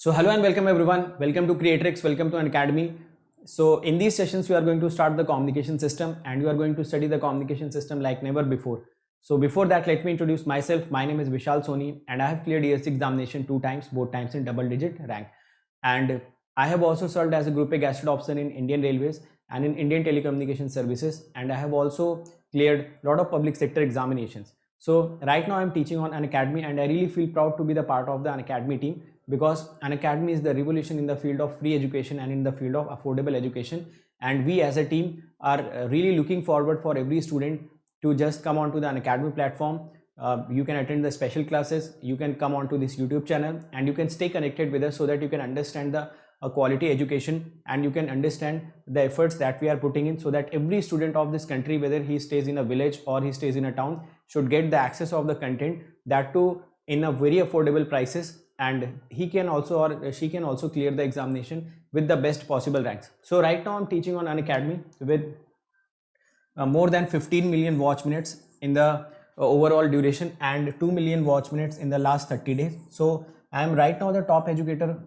So hello and welcome everyone. Welcome to Creatrix. Welcome to Unacademy. So in these sessions, we are going to start the communication system and you are going to study the communication system like never before. So before that, let me introduce myself. My name is Vishal Soni and I have cleared ESC examination 2 times, both times in double digit rank. And I have also served as a Group A Gazette officer in Indian Railways and in Indian Telecommunication Services. And I have also cleared a lot of public sector examinations. So right now I'm teaching on Unacademy and I really feel proud to be the part of the Unacademy team, because Unacademy is the revolution in the field of free education and in the field of affordable education, and we as a team are really looking forward for every student to just come onto the Unacademy platform. You can attend the special classes, you can come onto this YouTube channel and you can stay connected with us so that you can understand the quality education and you can understand the efforts that we are putting in, so that every student of this country, whether he stays in a village or he stays in a town, should get the access of the content, that too in a very affordable prices, and he can also or she can also clear the examination with the best possible ranks. So right now I'm teaching on Unacademy with more than 15 million watch minutes in the overall duration and 2 million watch minutes in the last 30 days. So I am right now the top educator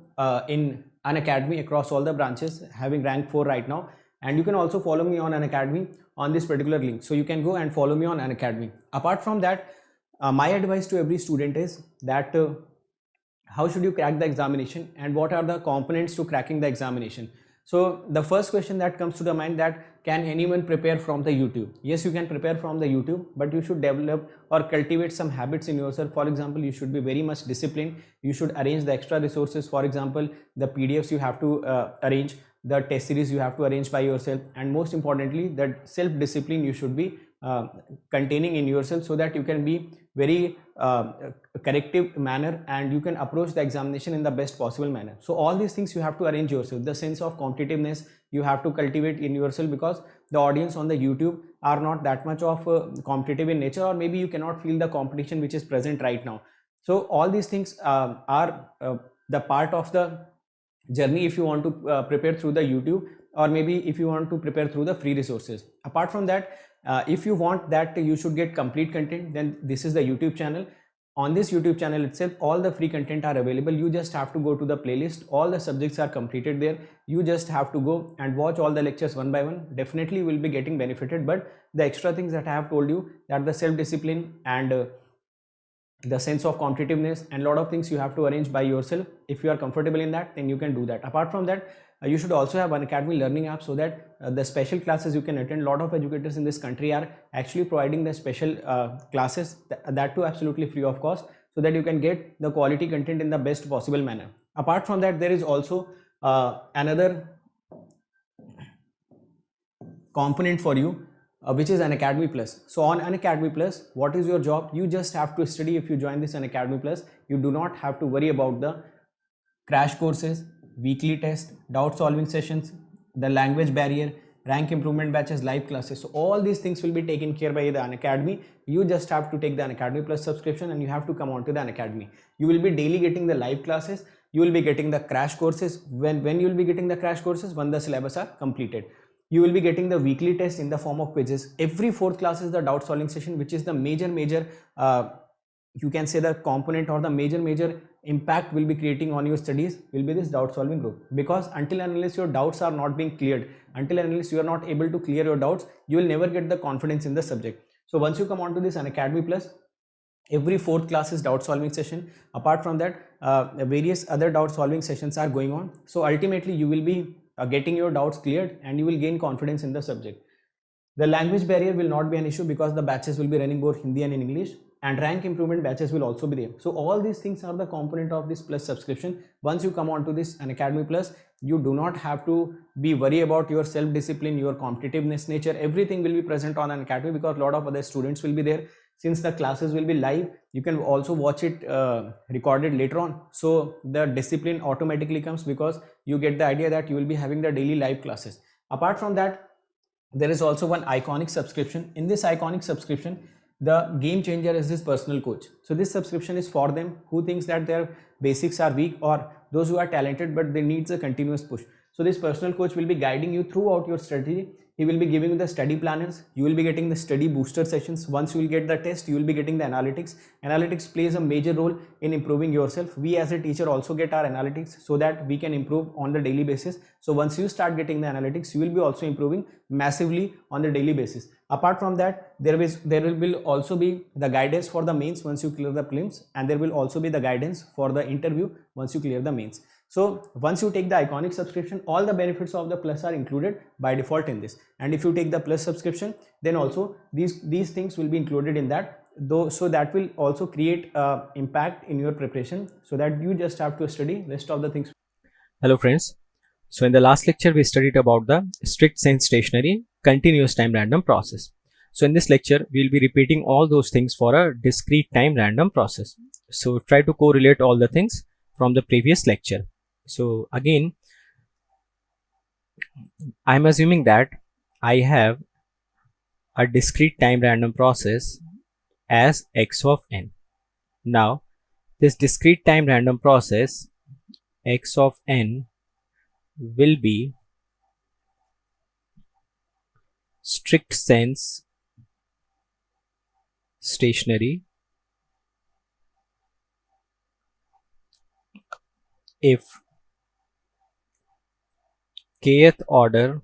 in Unacademy across all the branches, having rank 4 right now. And you can also follow me on Unacademy on this particular link. So you can go and follow me on Unacademy. Apart from that, my advice to every student is that how should you crack the examination and what are the components to cracking the examination. So the first question that comes to the mind, that can anyone prepare from the YouTube? Yes, you can prepare from the YouTube, but you should develop or cultivate some habits in yourself. For example, you should be very much disciplined. You should arrange the extra resources. For example, the PDFs you have to arrange, the test series you have to arrange by yourself, and most importantly, that self-discipline you should be containing in yourself, so that you can be very corrective manner and you can approach the examination in the best possible manner. So all these things you have to arrange yourself. The sense of competitiveness you have to cultivate in yourself, because the audience on the YouTube are not that much of competitive in nature, or maybe you cannot feel the competition which is present right now. So all these things are the part of the journey if you want to prepare through the YouTube, or maybe if you want to prepare through the free resources. Apart from that, if you want that you should get complete content, then this is the YouTube channel. On this YouTube channel itself, all the free content are available. You just have to go to the playlist. All the subjects are completed there. You just have to go and watch all the lectures one by one. Definitely will be getting benefited. But the extra things that I have told you, that the self-discipline and the sense of competitiveness and a lot of things you have to arrange by yourself. If you are comfortable in that, then you can do that. Apart from that, you should also have Unacademy learning app, so that the special classes you can attend. A lot of educators in this country are actually providing the special classes, that too absolutely free of cost, so that you can get the quality content in the best possible manner. Apart from that, there is also another component for you, which is Unacademy Plus. So on Unacademy Plus, what is your job? You just have to study. If you join this Unacademy Plus, you do not have to worry about the crash courses, weekly test, doubt solving sessions, the language barrier, rank improvement batches, live classes. So all these things will be taken care by the Unacademy. You just have to take the Unacademy Plus subscription and you have to come on to the Unacademy. You will be daily getting the live classes. You will be getting the crash courses. When you will be getting the crash courses? When the syllabus are completed. You will be getting the weekly test in the form of quizzes. Every fourth class is the doubt solving session, which is the major you can say the component or the major impact will be creating on your studies will be this doubt solving group. Because until and unless your doubts are not being cleared, until and unless you are not able to clear your doubts, you will never get the confidence in the subject. So once you come on to this Unacademy Plus, every fourth class is doubt solving session. Apart from that, various other doubt solving sessions are going on. So ultimately you will be getting your doubts cleared and you will gain confidence in the subject. The language barrier will not be an issue, because the batches will be running both Hindi and in English, and rank improvement batches will also be there. So all these things are the component of this Plus subscription. Once you come on to this Unacademy Plus, you do not have to be worried about your self-discipline, your competitiveness nature. Everything will be present on Unacademy, because a lot of other students will be there. Since the classes will be live, you can also watch it recorded later on. So the discipline automatically comes, because you get the idea that you will be having the daily live classes. Apart from that, there is also one iconic subscription. In this iconic subscription, the game changer is this personal coach. So this subscription is for them who thinks that their basics are weak, or those who are talented but they needs a continuous push. So this personal coach will be guiding you throughout your strategy. He will be giving you the study planners. You will be getting the study booster sessions. Once you will get the test, you will be getting the analytics. Analytics plays a major role in improving yourself. We as a teacher also get our analytics so that we can improve on the daily basis. So once you start getting the analytics, you will be also improving massively on the daily basis. Apart from that, there will also be the guidance for the mains once you clear the prelims, and there will also be the guidance for the interview once you clear the mains. So once you take the Iconic subscription, all the benefits of the Plus are included by default in this. And if you take the Plus subscription, then also these things will be included in that, though, so that will also create impact in your preparation, so that you just have to study rest of the things. Hello friends. So in the last lecture we studied about the strict sense stationary continuous time random process. So in this lecture we will be repeating all those things for a discrete time random process. So try to correlate all the things from the previous lecture. So again, I'm assuming that I have a discrete time random process as x of n. Now this discrete time random process x of n will be strict sense stationary if kth order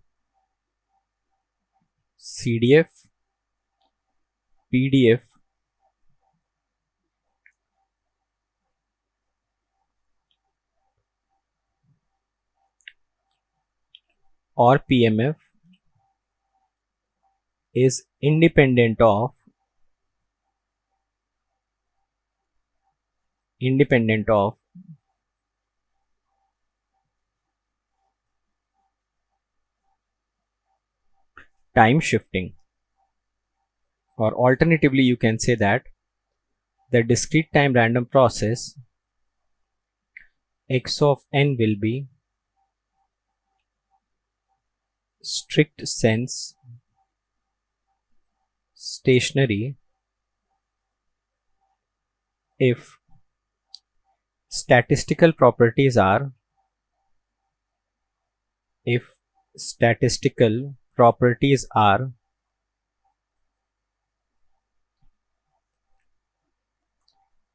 CDF, PDF or PMF is independent of time shifting, or alternatively you can say that the discrete time random process x of n will be strict sense stationary if statistical properties are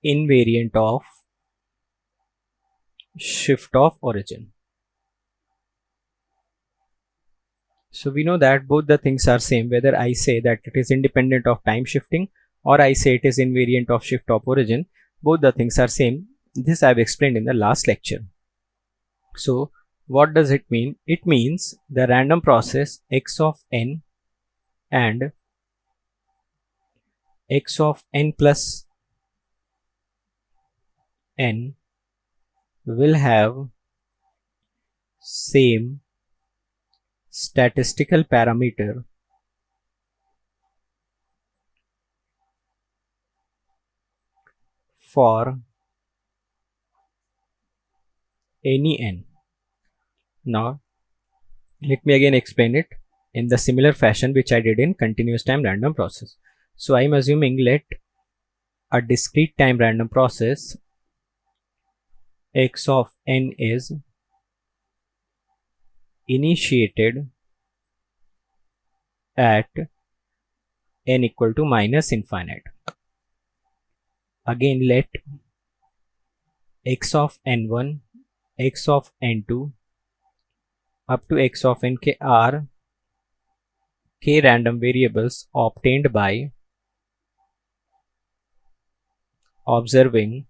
invariant of shift of origin. So we know that both the things are same, whether I say that it is independent of time shifting or I say it is invariant of shift of origin, both the things are same. This I have explained in the last lecture. So what does it mean? It means the random process x of n and x of n plus n will have same statistical parameter for any n. Now let me again explain it in the similar fashion which I did in continuous time random process. So I am assuming let a discrete time random process x of n is initiated at n equal to minus infinite. Again let x of n1, x of n2 up to x of nk are k random variables obtained by observing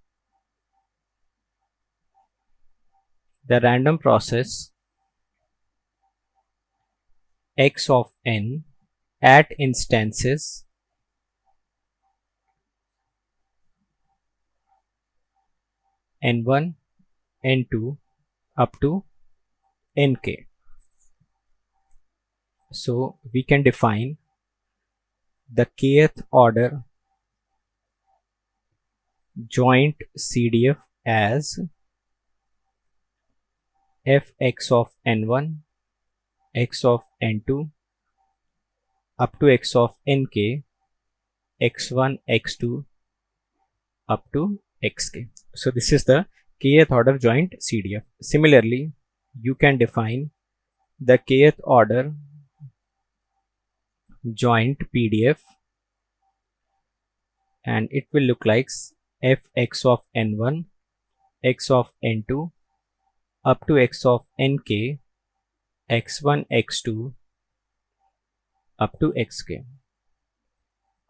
the random process x of n at instances n1, n2 up to nk. So we can define the kth order joint CDF as fx of n1, x of n2 up to x of nk, x1, x2 up to xk. So this is the kth order joint CDF. Similarly, you can define the kth order joint PDF, and it will look like fx of n1, x of n2 up to x of nk, x1, x2 up to xk.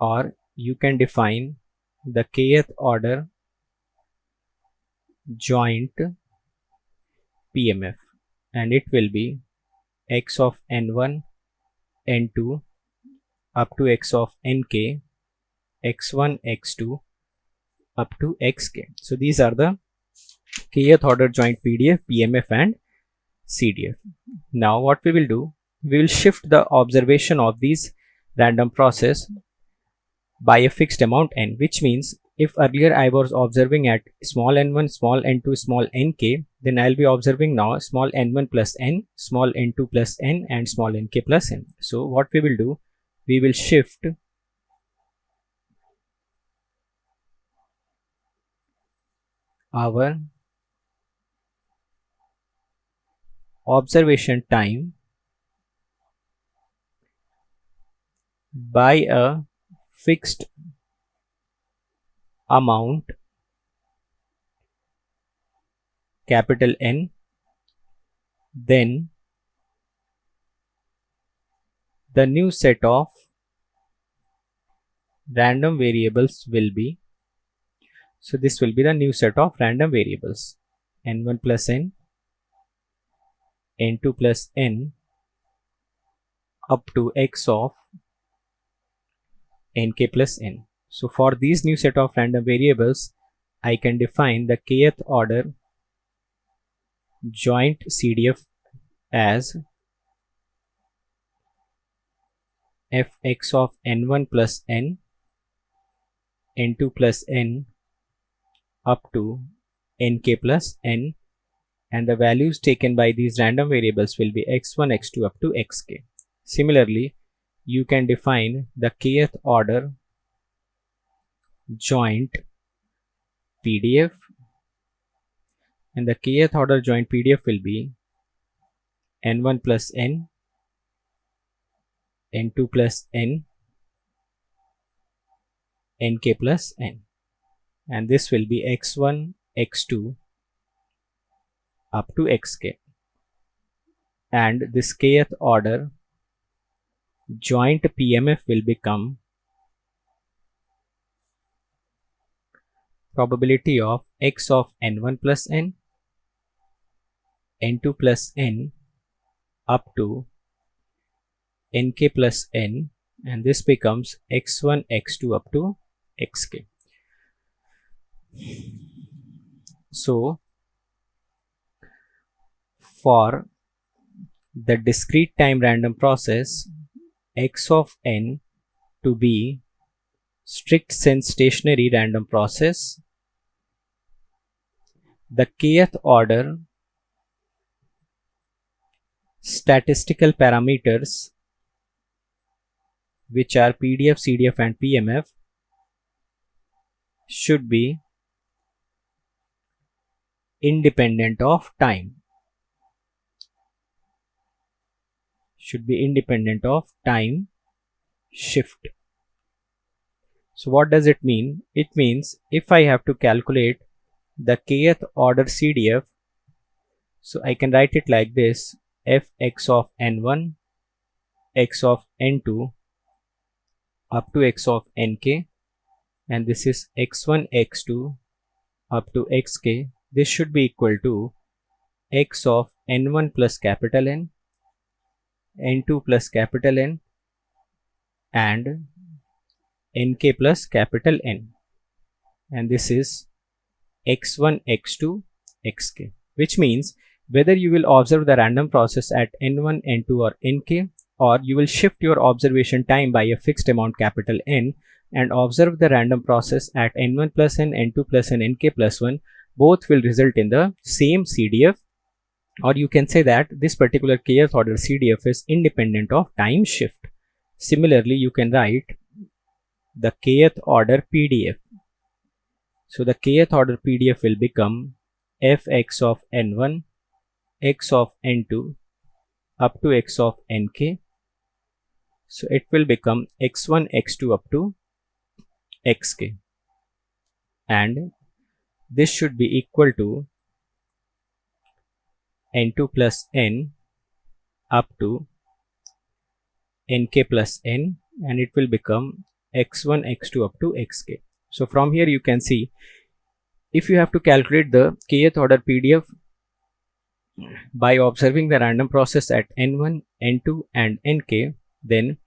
Or you can define the kth order joint PMF, and it will be x of n1, n2 up to x of nk, x1, x2 up to xk. So these are the kth order joint PDF, PMF and CDF. Now what we will do, we will shift the observation of these random process by a fixed amount n, which means if earlier I was observing at small n1, small n2, small nk, then I'll be observing now small n1 plus n, small n2 plus n and small nk plus n. So what we will do, we will shift our observation time by a fixed amount capital N, then the new set of random variables will be, so this will be the new set of random variables, n1 plus n, n2 plus n up to x of nk plus n. So for these new set of random variables, I can define the kth order joint CDF as fx of n1 plus n, n2 plus n up to nk plus n, and the values taken by these random variables will be x1, x2 up to xk. Similarly, you can define the kth order joint PDF, and the kth order joint PDF will be n1 plus n, n2 plus n, nk plus n, and this will be x1, x2 up to xk, and this kth order joint PMF will become probability of x of n1 plus n, n2 plus n up to nk plus n, and this becomes x1, x2 up to xk. So for the discrete time random process, x of n to be strict sense stationary random process, the kth order statistical parameters, which are PDF, CDF and PMF, should be independent of time. Should be independent of time shift. So what does it mean? It means if I have to calculate the kth order CDF, so I can write it like this: fx of n1, x of n2 up to x of nk, and this is x1, x2 up to xk. This should be equal to x of n1 plus capital N, n2 plus capital N and nk plus capital N, and this is x1, x2, xk, which means whether you will observe the random process at n1, n2 or nk, or you will shift your observation time by a fixed amount capital N and observe the random process at n1 plus n, n2 plus n, nk plus 1, both will result in the same CDF, or you can say that this particular kth order CDF is independent of time shift. Similarly, you can write the kth order PDF. So the kth order PDF will become fx of n1, x of n2 up to x of nk. So it will become x1, x2 up to xk, and this should be equal to n2 plus n up to nk plus n, and it will become x1, x2 up to xk. So from here you can see, if you have to calculate the kth order PDF by observing the random process at n1, n2 and nk, then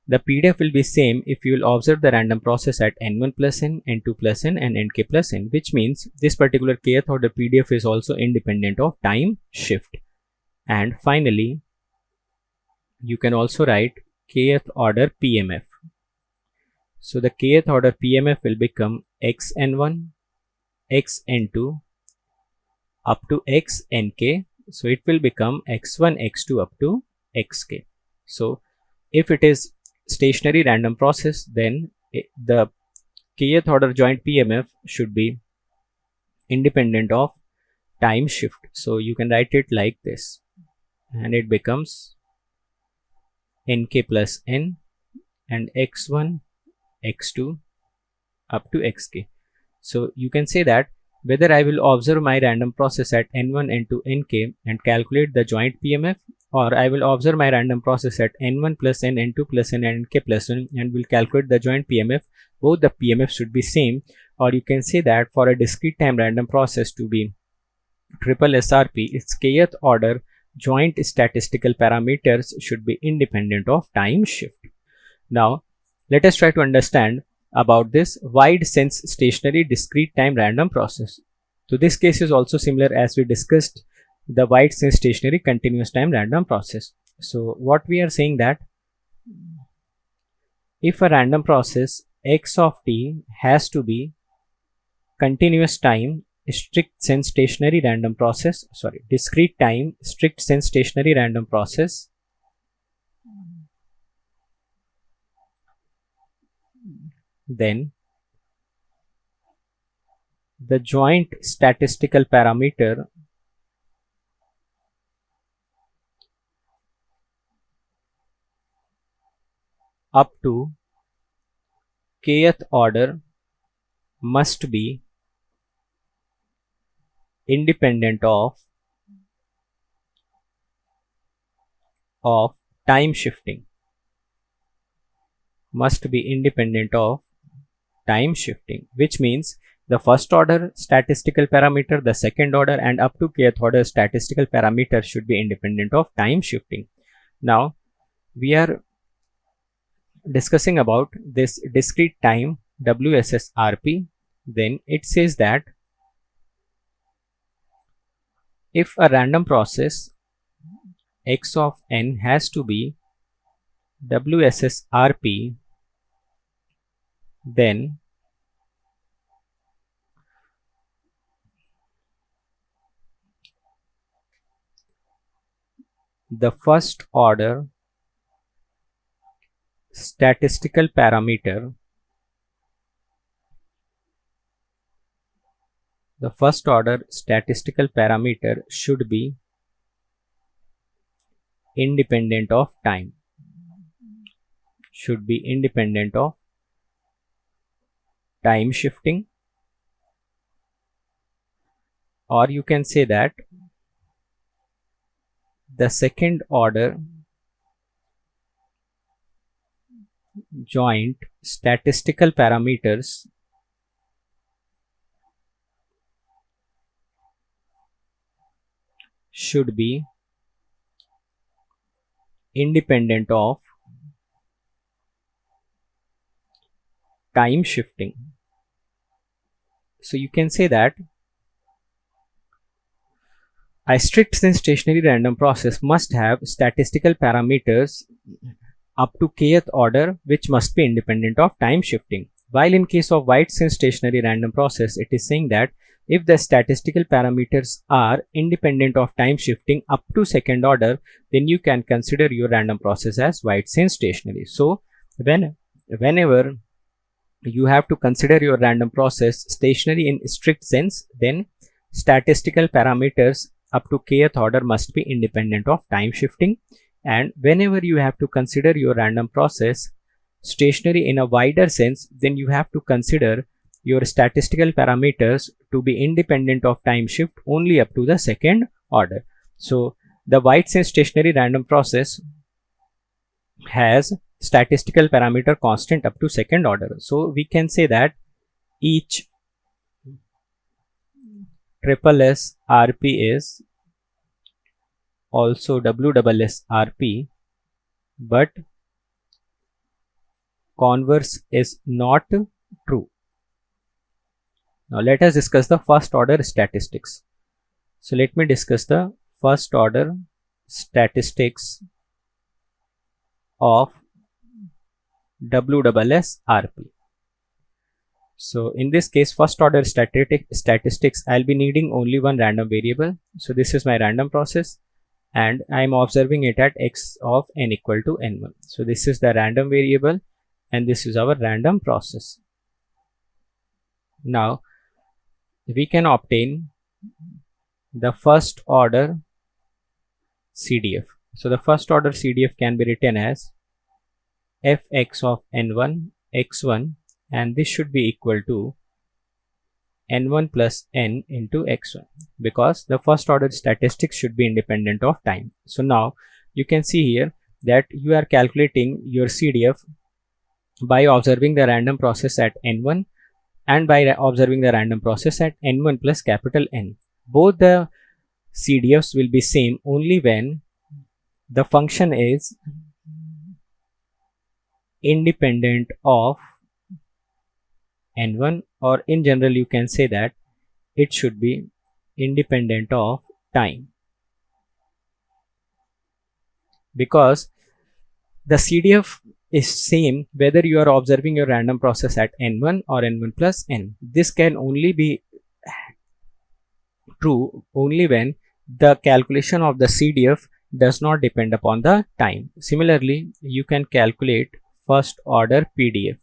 the PDF will be same if you will observe the random process at n1 plus n, n2 plus n and nk plus n, which means this particular kth order PDF is also independent of time shift. And finally, you can also write kth order PMF. So the kth order PMF will become xn1, xn2 up to xnk. So it will become x1, x2 up to xk. So if it is stationary random process, then the kth order joint PMF should be independent of time shift. So you can write it like this, and it becomes nk plus n and x1, x2 up to xk. So you can say that whether I will observe my random process at n1, n2, nk and calculate the joint PMF, or I will observe my random process at n1 plus n, n2 plus n and nk plus n and will calculate the joint PMF, both the PMF should be same. Or you can say that for a discrete time random process to be triple SRP, its kth order joint statistical parameters should be independent of time shift. Now let us try to understand about this wide sense stationary discrete time random process. So this case is also similar as we discussed the wide sense stationary continuous time random process. So what we are saying that if a random process x of t has to be continuous time strict sense stationary random process, discrete time strict sense stationary random process, then the joint statistical parameter up to kth order must be independent of time shifting, must be independent of time shifting, which means the first order statistical parameter, the second order and up to kth order statistical parameter should be independent of time shifting. Now we are discussing about this discrete time WSSRP. Then it says that if a random process x of n has to be WSSRP, then the first order statistical parameter, should be independent of time, should be independent of time shifting. Or you can say that the second order joint statistical parameters should be independent of time shifting. So you can say that a strict sense stationary random process must have statistical parameters up to kth order which must be independent of time shifting. While in case of wide sense stationary random process, it is saying that if the statistical parameters are independent of time shifting up to second order, then you can consider your random process as wide sense stationary. So whenever you have to consider your random process stationary in strict sense, then statistical parameters up to kth order must be independent of time shifting, and whenever you have to consider your random process stationary in a wider sense, then you have to consider your statistical parameters to be independent of time shift only up to the second order. So the wide sense stationary random process has statistical parameter constant up to second order. So we can say that each triple S RP is also WSS RP, but converse is not true. Now let us discuss the first order statistics. So let me discuss the first order statistics of WSS RP. So in this case, first order statistics, I'll be needing only one random variable. So this is my random process and I'm observing it at x of n equal to n1. So this is the random variable and this is our random process. Now we can obtain the first order CDF. So the first order CDF can be written as fx of n1 x1, and this should be equal to n1 plus n into x1, because the first order statistics should be independent of time. So now you can see here that you are calculating your CDF by observing the random process at n1 and by observing the random process at n1 plus capital N. Both the CDFs will be same only when the function is independent of n1, or in general you can say that it should be independent of time, because the CDF is same whether you are observing your random process at n1 or n1 plus n. This can only be true only when the calculation of the CDF does not depend upon the time. Similarly, you can calculate first order PDF.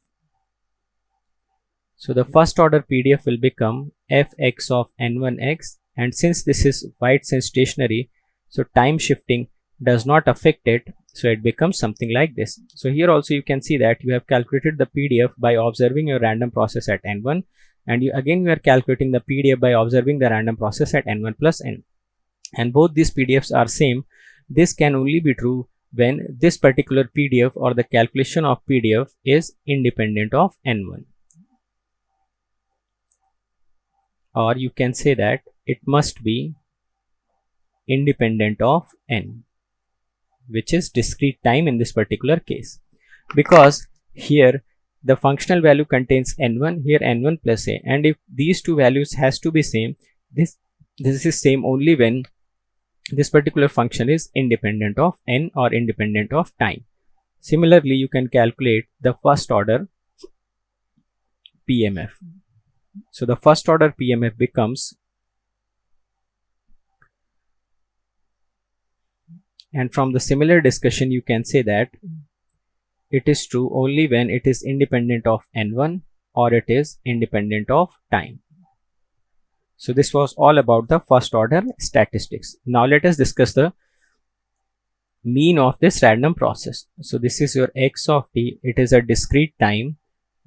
So the first order PDF will become fx of n1x, and since this is wide sense stationary, so time shifting does not affect it, so it becomes something like this. So here also you can see that you have calculated the PDF by observing your random process at n1, and you are calculating the PDF by observing the random process at n1 plus n, and both these PDFs are same. This can only be true when this particular PDF or the calculation of PDF is independent of n1, or you can say that it must be independent of n, which is discrete time in this particular case, because here the functional value contains n1, here n1 plus a, and if these two values has to be same, this is same only when this particular function is independent of n or independent of time. Similarly, you can calculate the first order PMF. So the first order PMF becomes, and from the similar discussion you can say that it is true only when it is independent of n1 or it is independent of time. So this was all about the first order statistics. Now let us discuss the mean of this random process. So this is your x of t. It is a discrete time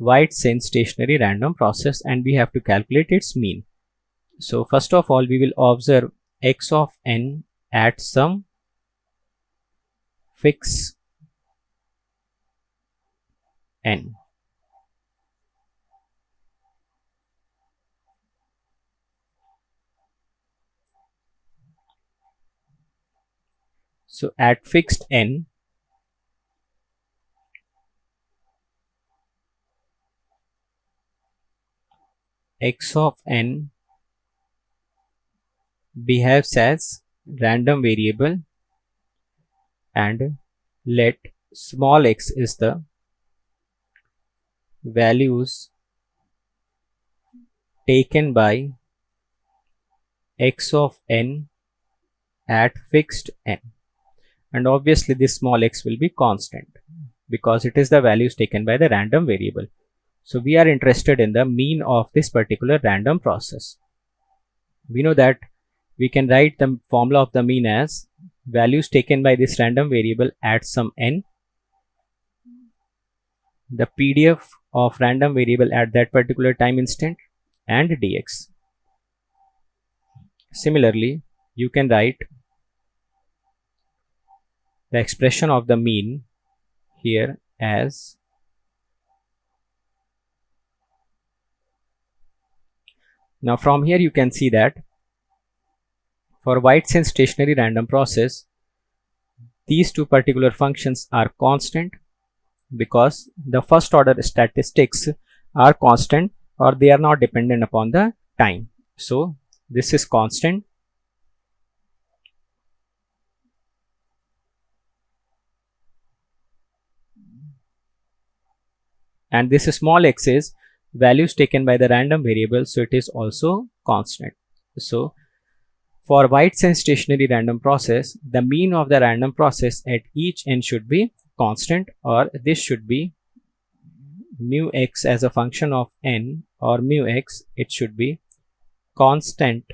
wide sense stationary random process, and we have to calculate its mean. So first of all, we will observe x of n at some fixed n. So at fixed n, x of n behaves as random variable, and let small x is the values taken by x of n at fixed n, and obviously this small x will be constant because it is the values taken by the random variable. So we are interested in the mean of this particular random process. We know that we can write the formula of the mean as values taken by this random variable at some n, the PDF of random variable at that particular time instant, and dx. Similarly, you can write the expression of the mean here as now from here you can see that for White's stationary random process, these two particular functions are constant because the first order statistics are constant or they are not dependent upon the time. So this is constant, and this small x is values taken by the random variable, so it is also constant. So for White's stationary random process, the mean of the random process at each n should be constant, or this should be mu x as a function of n, or mu x, it should be constant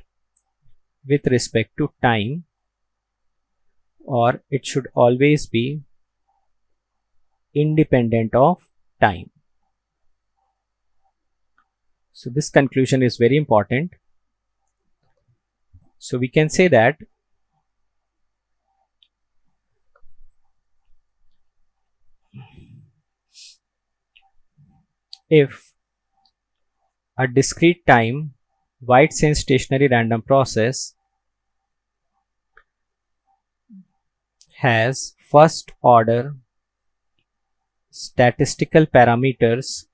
with respect to time, or it should always be independent of time. So this conclusion is very important. So we can say that if a discrete time White's stationary random process has first order statistical parameters,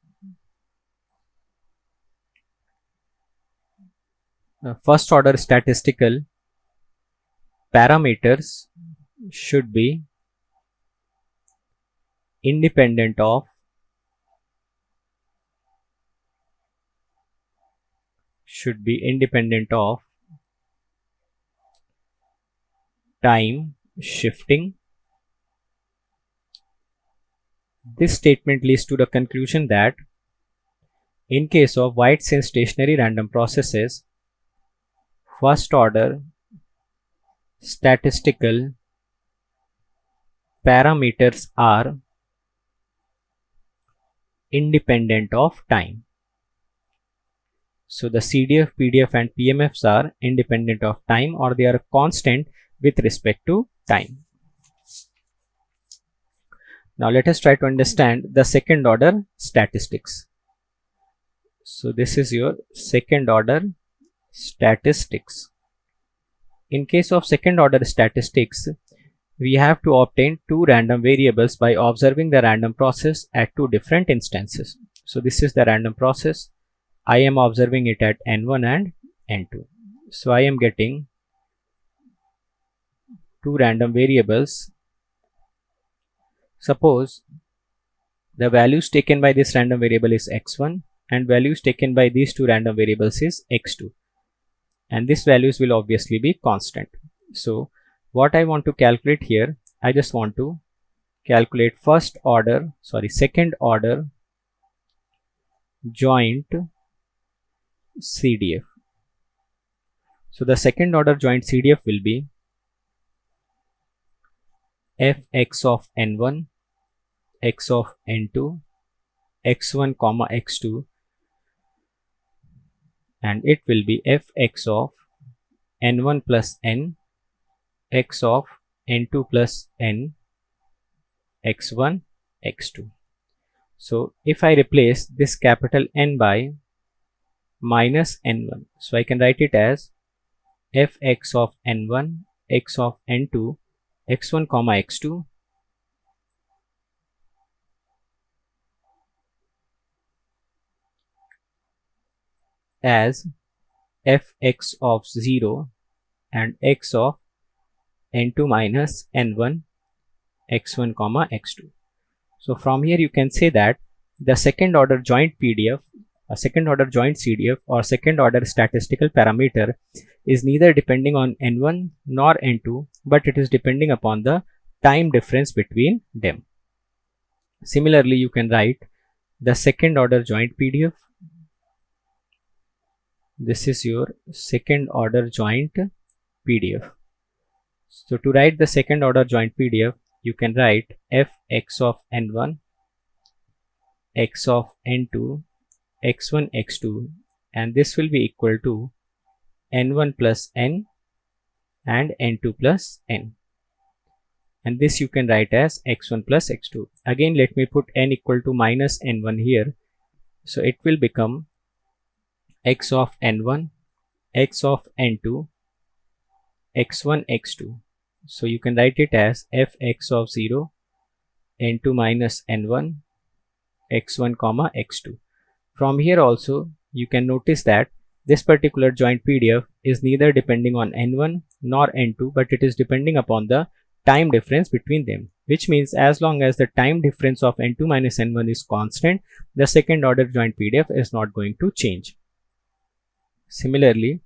should be independent of time shifting. This statement leads to the conclusion that in case of White's stationary random processes, first order statistical parameters are independent of time. So the CDF, PDF and PMFs are independent of time, or they are constant with respect to time. Now let us try to understand the second order statistics. So this is your second order statistics. In case of second order statistics, we have to obtain two random variables by observing the random process at two different instances. So this is the random process. I am observing it at n1 and n2. So I am getting two random variables. Suppose the values taken by this random variable is x1 and values taken by these two random variables is x2, and these values will obviously be constant. So what I want to calculate here, I just want to calculate second order joint CDF. So the second order joint CDF will be fx of n1, x of n2, x1 comma x2, and it will be fx of n1 plus n, x of n2 plus n, x1, x2. So if I replace this capital N by minus n1, so I can write it as fx of n1, x of n2, x1 comma x2 as fx of 0 and x of n2 minus n1, x1 comma x2. So from here you can say that the second order joint PDF, a second order joint CDF or second order statistical parameter is neither depending on n1 nor n2, but it is depending upon the time difference between them. Similarly, you can write the second order joint PDF. This is your second order joint PDF. So to write the second order joint PDF, you can write f(x of n1), x of n2, x1, x2, and this will be equal to n1 plus n and n2 plus n. And this you can write as x1 plus x2. Again, let me put n equal to minus n1 here. So it will become x of n1, x of n2, x1, x2. So you can write it as f(x of 0), n2 minus n1, x1 comma x2. From here also you can notice that this particular joint PDF is neither depending on n1 nor n2, but it is depending upon the time difference between them, which means as long as the time difference of n2 minus n1 is constant, the second order joint PDF is not going to change. Similarly,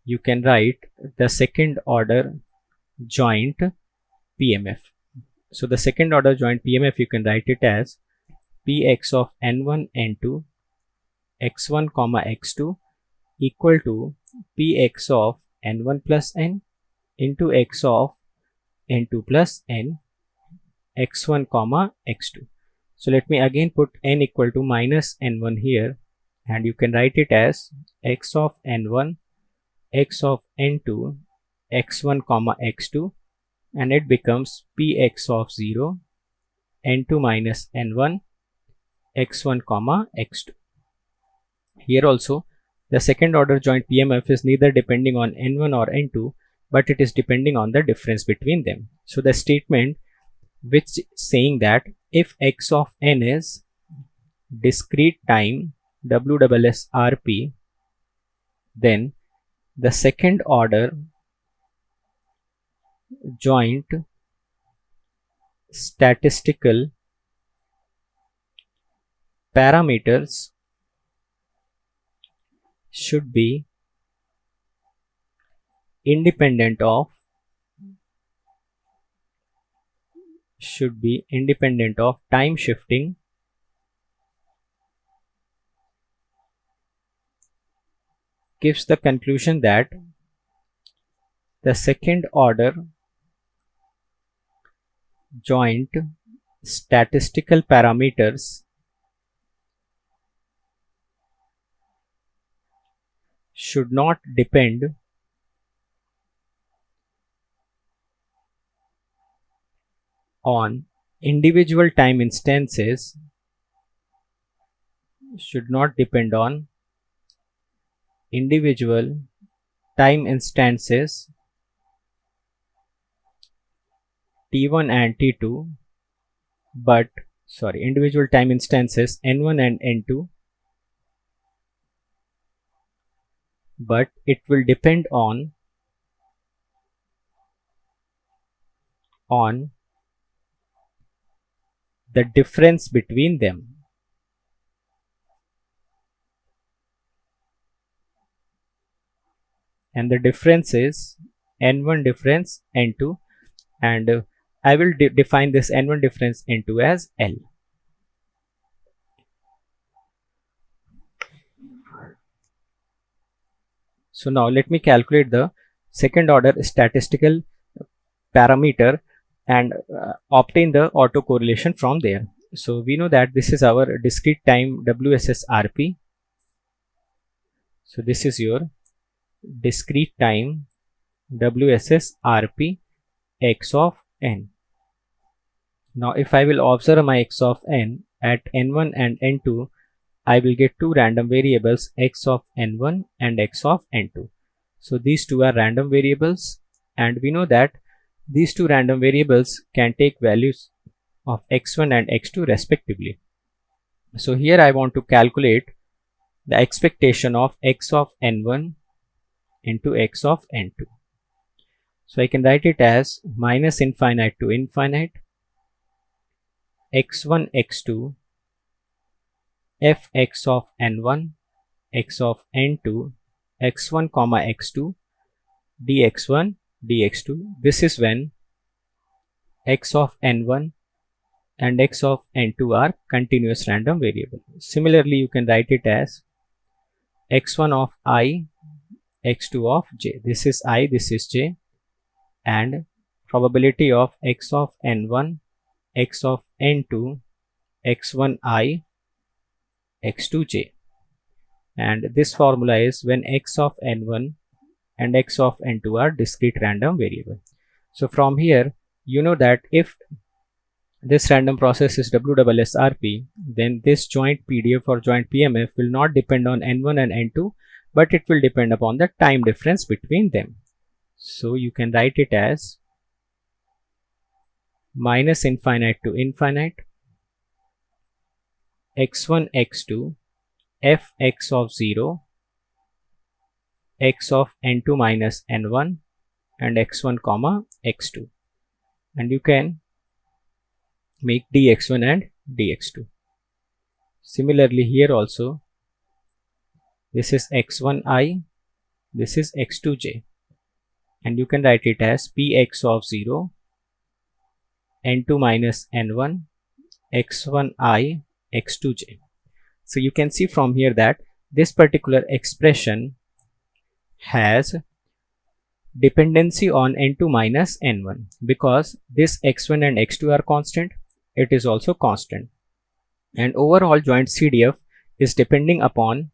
you can write the second order joint PMF. So the second order joint PMF, you can write it as px of n1, n2, x1 comma x2 equal to px of n1 plus n into x of n2 plus n, x1 comma x2. So let me again put n equal to minus n1 here, and you can write it as x of n1, x of n2, x1 comma x2, and it becomes px of 0, n2 minus n1, x1 comma x2. Here also the second order joint PMF is neither depending on n1 or n2, but it is depending on the difference between them. So the statement which saying that if x of n is discrete time WSSRP, then the second order joint statistical parameters should be independent of time shifting gives the conclusion that the second order joint statistical parameters should not depend on individual time instances, T1 and T2, but individual time instances N1 and N2, but it will depend on the difference between them. And the difference is N1 difference N2, and I will define this N1 difference N2 as L. So now let me calculate the second order statistical parameter and obtain the autocorrelation from there. So we know that this is our discrete time WSSRP. So this is your discrete time WSSRP x of n. Now if I will observe my x of n at n1 and n2, I will get two random variables, x of n1 and x of n2. So these two are random variables, and we know that these two random variables can take values of x1 and x2 respectively. So here I want to calculate the expectation of x of n1 into x of n2. So I can write it as minus infinite to infinite x1 x2 f(x of n1, x of n2, x1 comma x2 dx1 dx2. This is when x of n1 and x of n2 are continuous random variable. Similarly, you can write it as x1 of I, x2 of j. This is I, this is j, and probability of x of n1, x of n2, x1i, x2j. And this formula is when x of n1 and x of n2 are discrete random variable. So from here, you know that if this random process is WSSRP, then this joint PDF or joint PMF will not depend on n1 and n2, but it will depend upon the time difference between them. So you can write it as minus infinite to infinite x1 x2 fx of 0 x of n2 minus n1 and x1 comma x2, and you can make dx1 and dx2. Similarly here also, this is x1i, this is x2j, and you can write it as px of 0 n2 minus n1 x1i x2j. So you can see from here that this particular expression has dependency on n2 minus n1, because this x1 and x2 are constant, it is also constant, and overall joint CDF is depending upon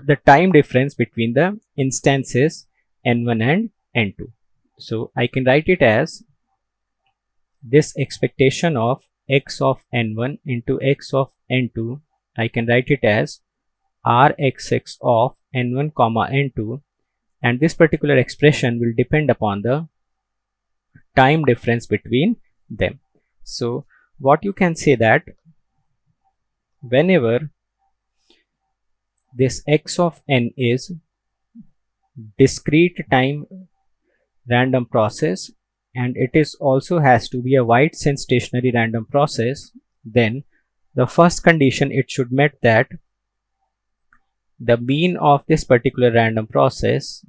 the time difference between the instances n1 and n2. So I can write it as this expectation of x of n1 into x of n2, I can write it as rxx of n1 comma n2, and this particular expression will depend upon the time difference between them. So what you can say that whenever this x of n is discrete time random process, and it is also has to be a wide sense stationary random process, then the first condition it should met that the mean of this particular random process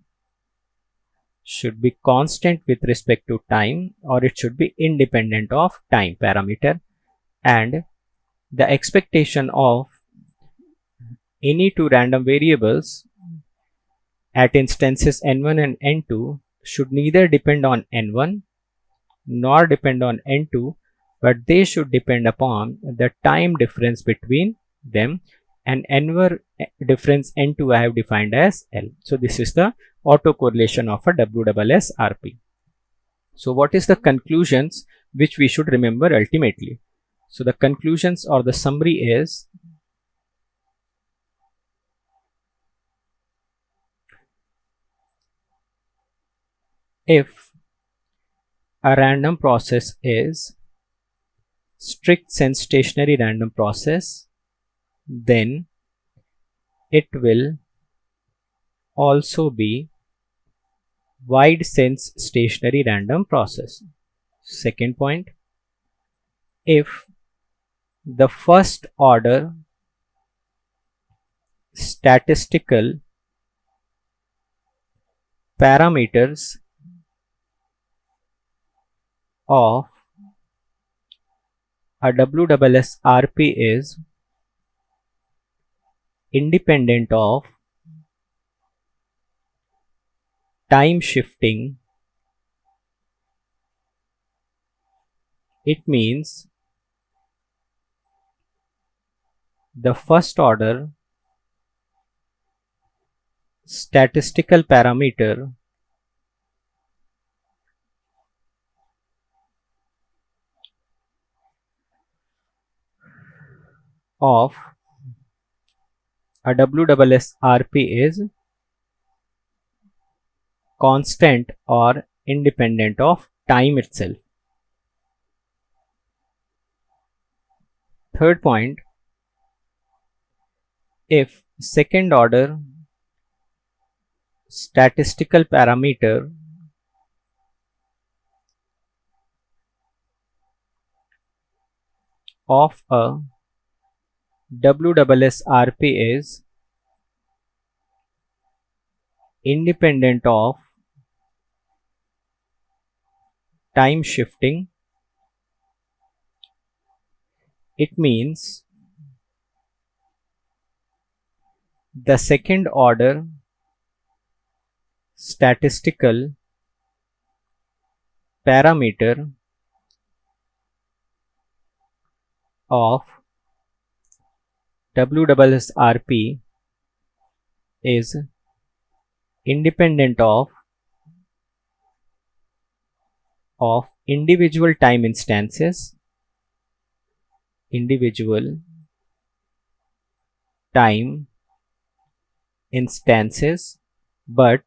should be constant with respect to time, or it should be independent of time parameter, and the expectation of any two random variables at instances n1 and n2 should neither depend on n1 nor depend on n2, but they should depend upon the time difference between them, and n-ver difference n2 I have defined as L. So this is the autocorrelation of a WSSRP. So what is the conclusions which we should remember ultimately? So the conclusions or the summary is, if a random process is strict sense stationary random process, then it will also be wide sense stationary random process. Second point, if the first order statistical parameters of a WSSRP is independent of time shifting, it means the first order statistical parameter of a WSSRP is constant or independent of time itself. Third point, if second order statistical parameter of a WSSRP is independent of time shifting, it means the second order statistical parameter of WSSRP is independent of individual time instances, but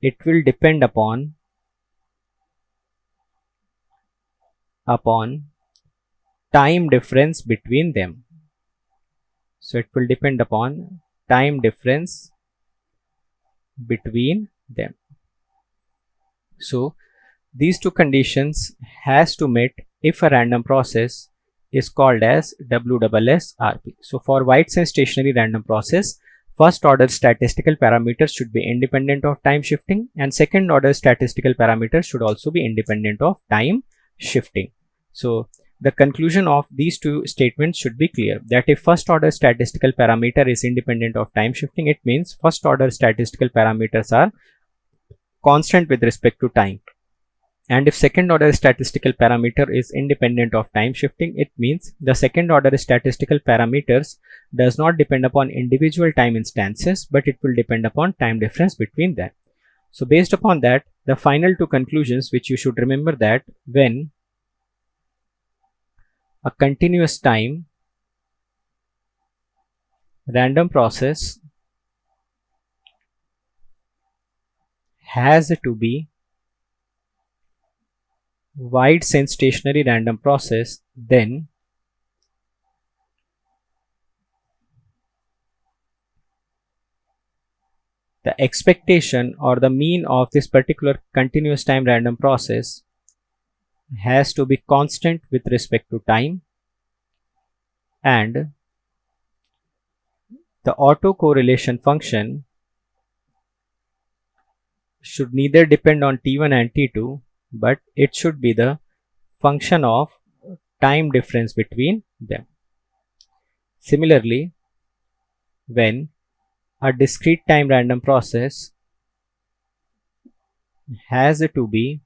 it will depend upon time difference between them. So it will depend upon time difference between them. So these two conditions has to meet if a random process is called as WSSRP. So for White's and stationary random process, first order statistical parameters should be independent of time shifting, and second order statistical parameters should also be independent of time shifting. So the conclusion of these two statements should be clear, that if first order statistical parameter is independent of time shifting, it means first order statistical parameters are constant with respect to time. And if second order statistical parameter is independent of time shifting, it means the second order statistical parameters does not depend upon individual time instances, but it will depend upon time difference between them. So based upon that, the final two conclusions which you should remember, that when a continuous time random process has to be White's and stationary random process, then the expectation or the mean of this particular continuous time random process has to be constant with respect to time, and the autocorrelation function should neither depend on T1 and T2, but it should be the function of time difference between them. Similarly, when a discrete time random process has to be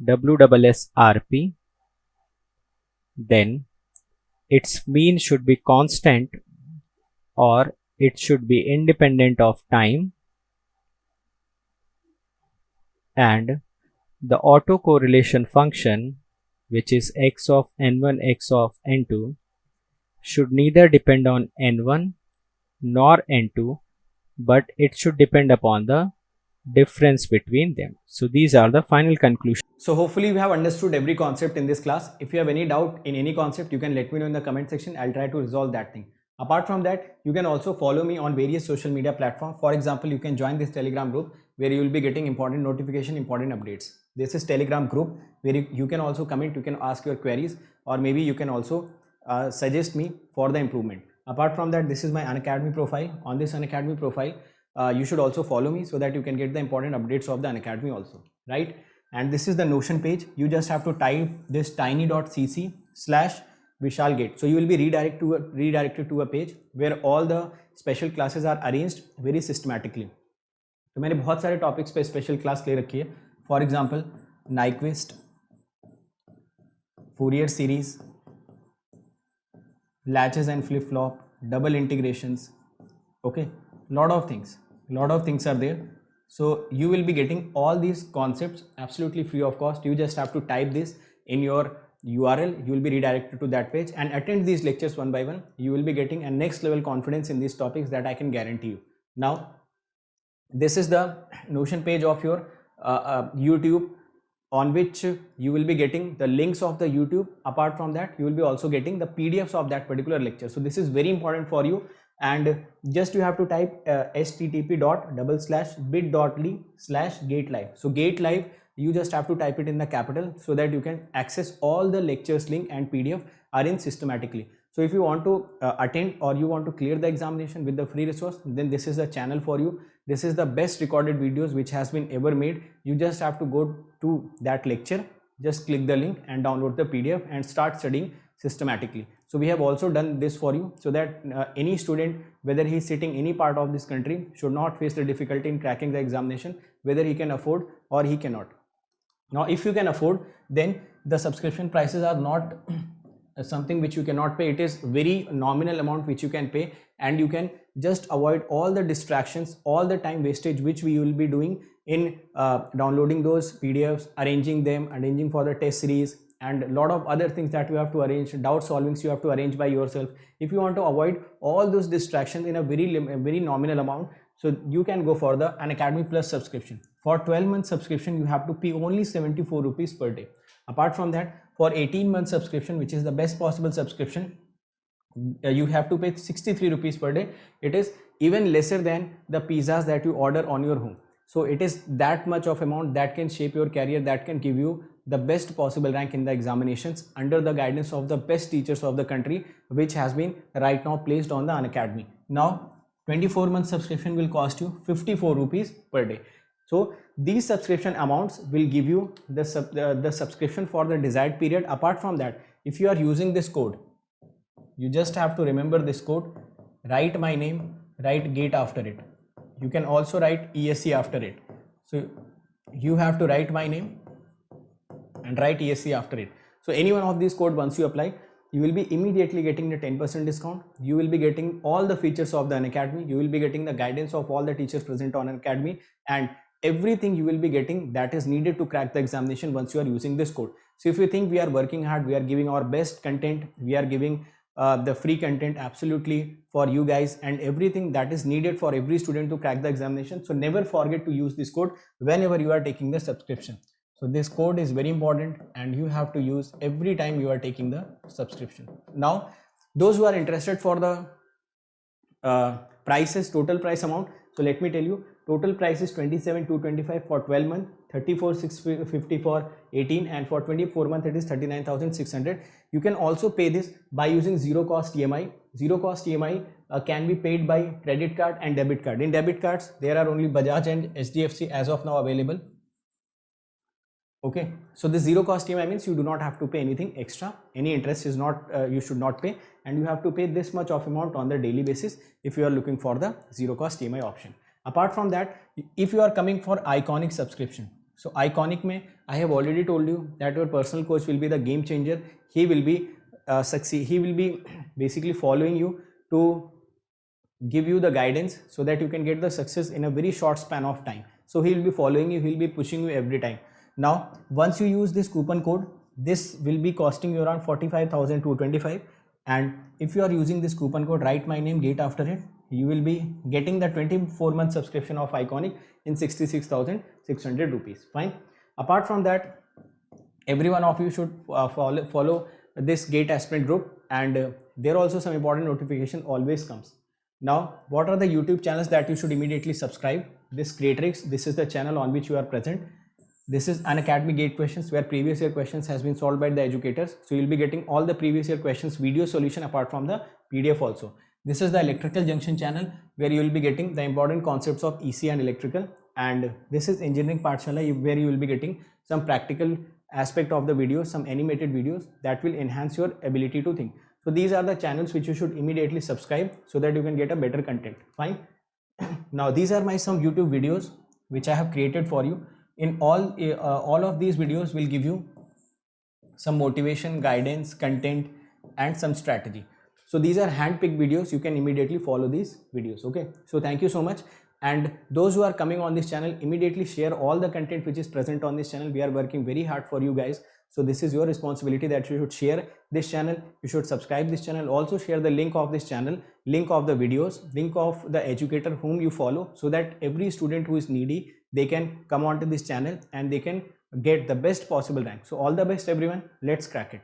WSSRP, then its mean should be constant or it should be independent of time, and the autocorrelation function, which is x of n1 x of n2, should neither depend on n1 nor n2, but it should depend upon the difference between them. So these are the final conclusions. So hopefully we have understood every concept in this class. If you have any doubt in any concept, you can let me know in the comment section. I'll try to resolve that thing. Apart from that, you can also follow me on various social media platforms. For example, you can join this Telegram group where you will be getting important notification, important updates. This is Telegram group where you can also comment, you can ask your queries, or maybe you can also suggest me for the improvement. Apart from that, this is my Unacademy profile. On this Unacademy profile, you should also follow me so that you can get the important updates of the Unacademy also, right? And this is the Notion page. You just have to type this tiny.cc/VishalGate. So you will be redirected to a page where all the special classes are arranged very systematically. तो मैंने बहुत सारे topics पे special class ले रखी है. For example Nyquist, Fourier series, latches and flip flop, double integrations, okay, lot of things are there. So you will be getting all these concepts absolutely free of cost. You just have to type this in your URL, you will be redirected to that page and attend these lectures one by one. You will be getting a next level confidence in these topics, that I can guarantee you. Now this is the Notion page of your YouTube, on which you will be getting the links of the YouTube. Apart from that, you will be also getting the PDFs of that particular lecture. So this is very important for you, and just you have to type http://bit.ly/GateLive. So GateLive, you just have to type it in the capital so that you can access all the lectures link and PDF arranged systematically. So if you want to attend or you want to clear the examination with the free resource, then this is the channel for you. This is the best recorded videos which has been ever made. You just have to go to that lecture, just click the link and download the PDF and start studying systematically. So we have also done this for you so that any student, whether he is sitting any part of this country, should not face the difficulty in cracking the examination, whether he can afford or he cannot. Now if you can afford, then the subscription prices are not something which you cannot pay. It is very nominal amount which you can pay, and you can just avoid all the distractions, all the time wastage which we will be doing in downloading those PDFs, arranging them, arranging for the test series, and a lot of other things that you have to arrange, doubt solvings you have to arrange by yourself. If you want to avoid all those distractions in a very nominal amount, so you can go for the Unacademy Plus subscription. For 12-month subscription, you have to pay only 74 rupees per day. Apart from that, for 18-month subscription, which is the best possible subscription, you have to pay 63 rupees per day. It is even lesser than the pizzas that you order on your home. So it is that much of amount that can shape your career, that can give you the best possible rank in the examinations under the guidance of the best teachers of the country, which has been right now placed on the Unacademy. Now 24-month subscription will cost you 54 rupees per day. So these subscription amounts will give you the subscription for the desired period. Apart from that, if you are using this code, you just have to remember this code, write my name, write GATE after it. You can also write ESC after it. So you have to write my name and write ESC after it. So any one of these code, once you apply, you will be immediately getting the 10% discount. You will be getting all the features of the Unacademy. You will be getting the guidance of all the teachers present on Unacademy, and everything you will be getting that is needed to crack the examination once you are using this code. So if you think we are working hard, we are giving our best content, we are giving the free content absolutely for you guys, and everything that is needed for every student to crack the examination. So never forget to use this code whenever you are taking the subscription. So this code is very important and you have to use every time you are taking the subscription. Now those who are interested for the prices, total price amount, so let me tell you, total price is 27,225 for 12 months, 34,650 for 18, and for 24 months it is 39,600. You can also pay this by using zero cost EMI. Zero cost EMI can be paid by credit card and debit card. In debit cards, there are only Bajaj and HDFC as of now available. Okay, so the zero cost EMI means you do not have to pay anything extra. Any interest is not, you should not pay, and you have to pay this much of amount on the daily basis if you are looking for the zero cost EMI option. Apart from that, if you are coming for Iconic subscription, so Iconic mein, I have already told you that your personal coach will be the game changer. He will be he will be basically following you to give you the guidance so that you can get the success in a very short span of time. So he will be following you, he will be pushing you every time. Now once you use this coupon code, this will be costing you around 45,225, and if you are using this coupon code, write my name, GATE after it, you will be getting the 24-month subscription of Iconic in 66,600 rupees. Fine. Apart from that, every one of you should follow this GATE aspirant group, and there also some important notification always comes. Now what are the YouTube channels that you should immediately subscribe? This Creatrix, this is the channel on which you are present. This is Unacademy GATE questions, where previous year questions has been solved by the educators. So you'll be getting all the previous year questions video solution apart from the PDF also. This is the Electrical Junction channel, where you will be getting the important concepts of EC and electrical, and this is Engineering Pathshala, where you will be getting some practical aspect of the videos, some animated videos that will enhance your ability to think. So these are the channels which you should immediately subscribe so that you can get a better content. Fine. Now these are my some YouTube videos which I have created for you. In all of these videos will give you some motivation, guidance, content, and some strategy. So these are hand-picked videos. You can immediately follow these videos. Okay, so thank you so much, and those who are coming on this channel, immediately share all the content which is present on this channel. We are working very hard for you guys, so this is your responsibility that you should share this channel, you should subscribe this channel, also share the link of this channel, link of the videos, link of the educator whom you follow, so that every student who is needy, they can come onto this channel and they can get the best possible rank. So all the best everyone, let's crack it.